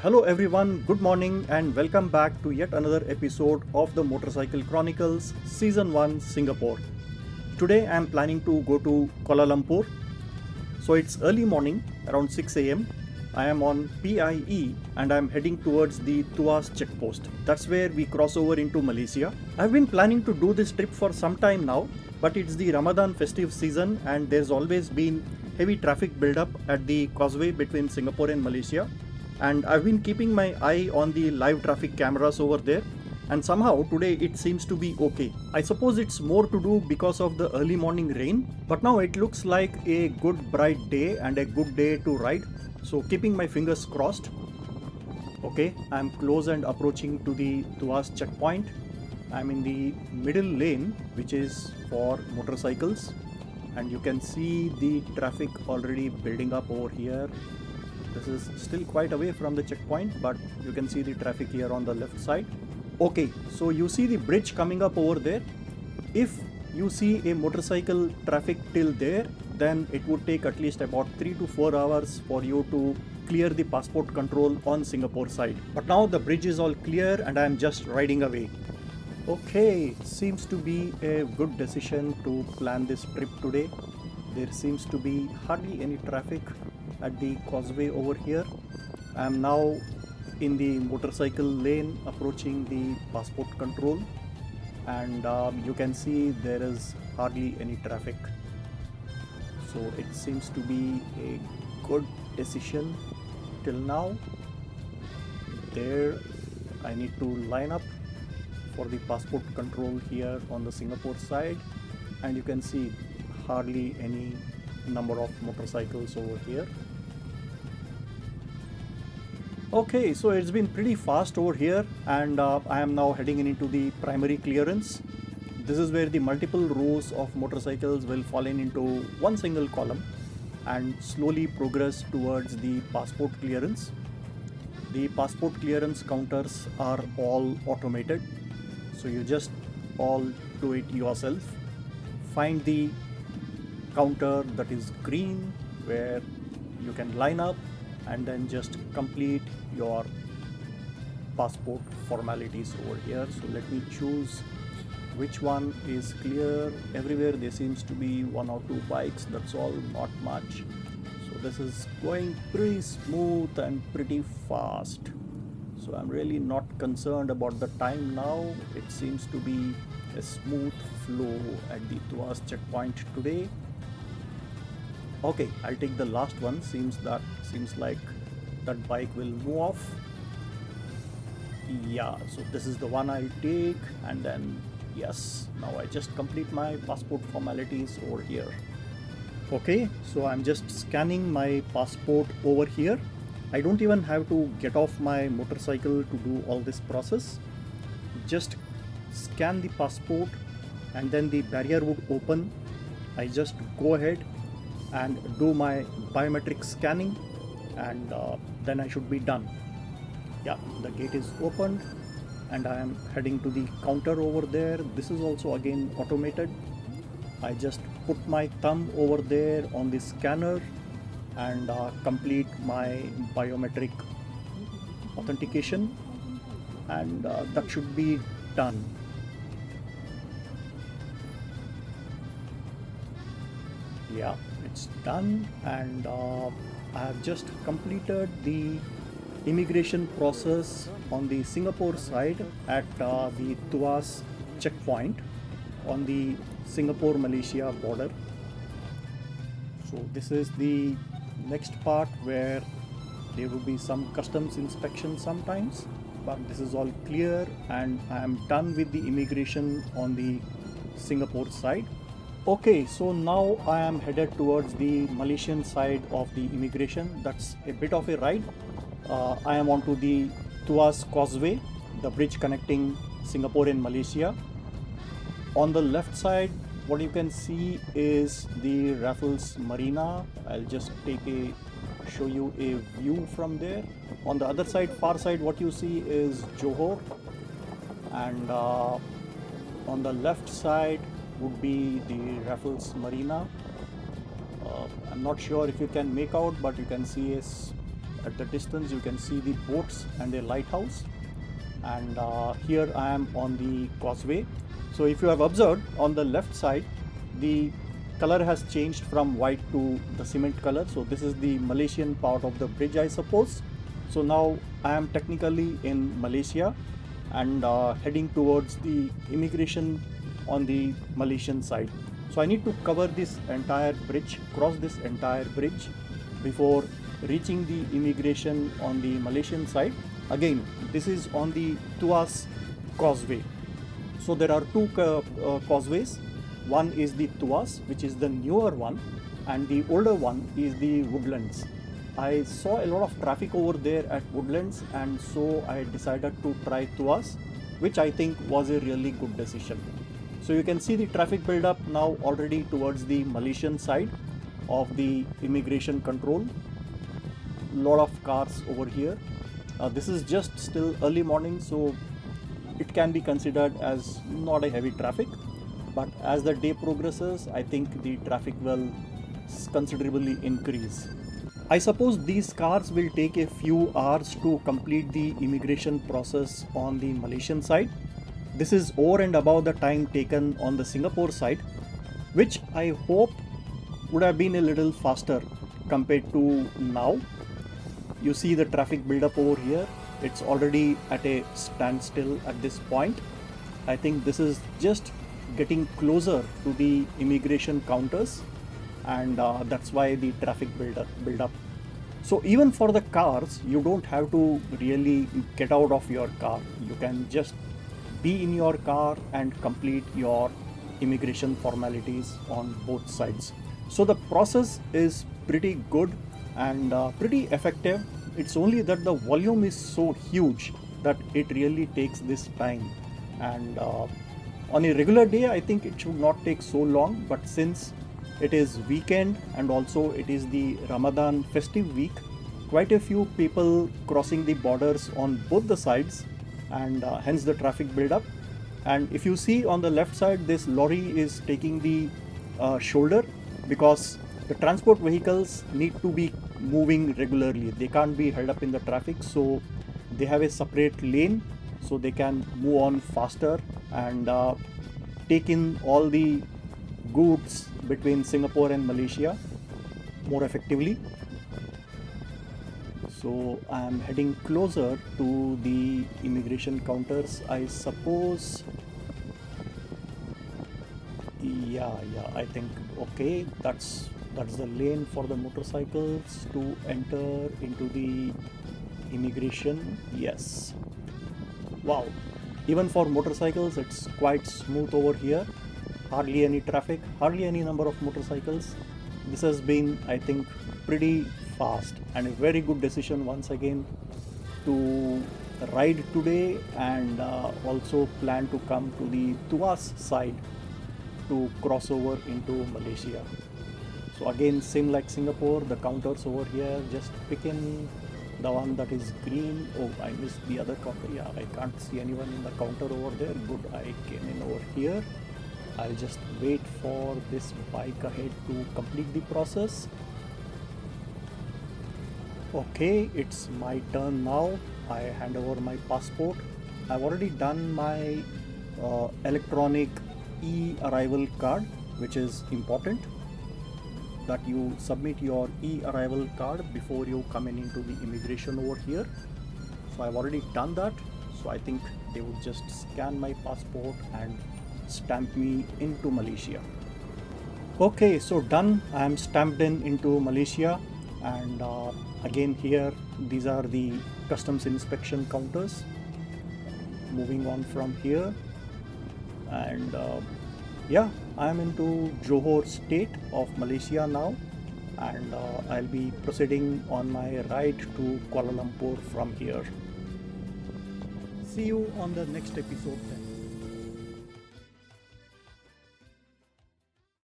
Hello everyone, good morning and welcome back to yet another episode of the Motorcycle Chronicles Season 1 Singapore. Today I am planning to go to Kuala Lumpur. So it's early morning, around 6 am. I am on PIE and I am heading towards the Tuas Checkpoint. That's where we cross over into Malaysia. I've been planning to do this trip for some time now, but it's the Ramadan festive season and there's always been heavy traffic build-up at the causeway between Singapore and Malaysia. And I've been keeping my eye on the live traffic cameras over there, and somehow today it seems to be okay. I suppose it's more to do because of the early morning rain, but now it looks like a good bright day and a good day to ride, so keeping my fingers crossed. Okay, I'm close and approaching to the Tuas Checkpoint. I'm in the middle lane, which is for motorcycles, and you can see the traffic already building up over here. This is still quite away from the checkpoint, but you can see the traffic here on the left side. Okay, so you see the bridge coming up over there. If you see a motorcycle traffic till there, then it would take at least about 3 to 4 hours for you to clear the passport control on Singapore side. But now the bridge is all clear and I am just riding away. Okay, seems to be a good decision to plan this trip today. There seems to be hardly any traffic at the causeway over here. I am now in the motorcycle lane approaching the passport control, and you can see there is hardly any traffic. So it seems to be a good decision till now. There I need to line up for the passport control here on the Singapore side, and you can see hardly any number of motorcycles over here. Okay, so it's been pretty fast over here, and I am now heading into the primary clearance. This is where the multiple rows of motorcycles will fall into one single column and slowly progress towards the passport clearance. The passport clearance counters are all automated, so you just all do it yourself. Find the counter that is green where you can line up and then just complete your passport formalities over here. So let me choose which one is clear. Everywhere there seems to be 1 or 2 bikes, that's all, not much. So this is going pretty smooth and pretty fast. So I'm really not concerned about the time now. It seems to be a smooth flow at the Tuas checkpoint today. Okay, I'll take the last one. Seems like that bike will move off. Yeah, so this is the one I'll take, and then yes, now I just complete my passport formalities over here. Okay, so I'm just scanning my passport over here. I don't even have to get off my motorcycle to do all this process. Just scan the passport and then the barrier would open. I just go ahead and do my biometric scanning, and then I should be done. Yeah, the gate is opened and I am heading to the counter over there. This is also again automated. I just put my thumb over there on the scanner and complete my biometric authentication, and that should be done. Yeah, it's done, and I have just completed the immigration process on the Singapore side at the Tuas checkpoint on the Singapore-Malaysia border. So this is the next part where there will be some customs inspection sometimes, but this is all clear and I am done with the immigration on the Singapore side. Okay, so now I am headed towards the Malaysian side of the immigration. That's a bit of a ride. I am onto the Tuas Causeway, the bridge connecting Singapore and Malaysia. On the left side, what you can see is the Raffles Marina. I'll just show you a view from there. On the other side, far side, what you see is Johor, and on the left side would be the Raffles Marina. I'm not sure if you can make out, but you can see a At the distance you can see the boats and a lighthouse, and here I am on the causeway. So if you have observed, on the left side the color has changed from white to the cement color. So this is the Malaysian part of the bridge, I suppose. So now I am technically in Malaysia and heading towards the immigration on the Malaysian side. So I need to cover this entire bridge, cross this entire bridge before reaching the immigration on the Malaysian side. Again, this is on the Tuas causeway. So there are two causeways. One is the Tuas, which is the newer one, and the older one is the Woodlands. I saw a lot of traffic over there at Woodlands, and so I decided to try Tuas, which I think was a really good decision. So you can see the traffic build-up now already towards the Malaysian side of the immigration control. Lot of cars over here. This is just still early morning, so it can be considered as not a heavy traffic. But as the day progresses, I think the traffic will considerably increase. I suppose these cars will take a few hours to complete the immigration process on the Malaysian side. This is over and above the time taken on the Singapore side, which I hope would have been a little faster compared to now. You see the traffic build-up over here. It's already at a standstill at this point. I think this is just getting closer to the immigration counters, and that's why the traffic build up. So even for the cars, you don't have to really get out of your car. You can just be in your car and complete your immigration formalities on both sides. So the process is pretty good and pretty effective. It's only that the volume is so huge that it really takes this time, and on a regular day I think it should not take so long, but since it is weekend and also it is the Ramadan festive week, quite a few people crossing the borders on both the sides, and hence the traffic build up. And if you see on the left side, this lorry is taking the shoulder because the transport vehicles need to be moving regularly. They can't be held up in the traffic, so they have a separate lane so they can move on faster and take in all the goods between Singapore and Malaysia more effectively. So I am heading closer to the immigration counters, I suppose. Yeah, I think okay, that's the lane for the motorcycles to enter into the immigration. Yes. Wow, even for motorcycles it's quite smooth over here. Hardly any traffic, hardly any number of motorcycles. This has been, I think, pretty fast and a very good decision once again to ride today, and also plan to come to the Tuas side to cross over into Malaysia. So again, same like Singapore, the counters over here, just pick in the one that is green. Oh, I missed the other counter. Yeah, I can't see anyone in the counter over there. Good, I came in over here. I'll just wait for this bike ahead to complete the process. Okay, it's my turn now. I hand over my passport. I've already done my electronic e-arrival card, which is important that you submit your e-arrival card before you come into the immigration over here. So I've already done that. So I think they would just scan my passport and stamp me into Malaysia. Okay, so done. I am stamped into Malaysia, and again here these are the customs inspection counters. Moving on from here, and yeah, I am into Johor state of Malaysia now, and I'll be proceeding on my ride to Kuala Lumpur from here. See you on the next episode then.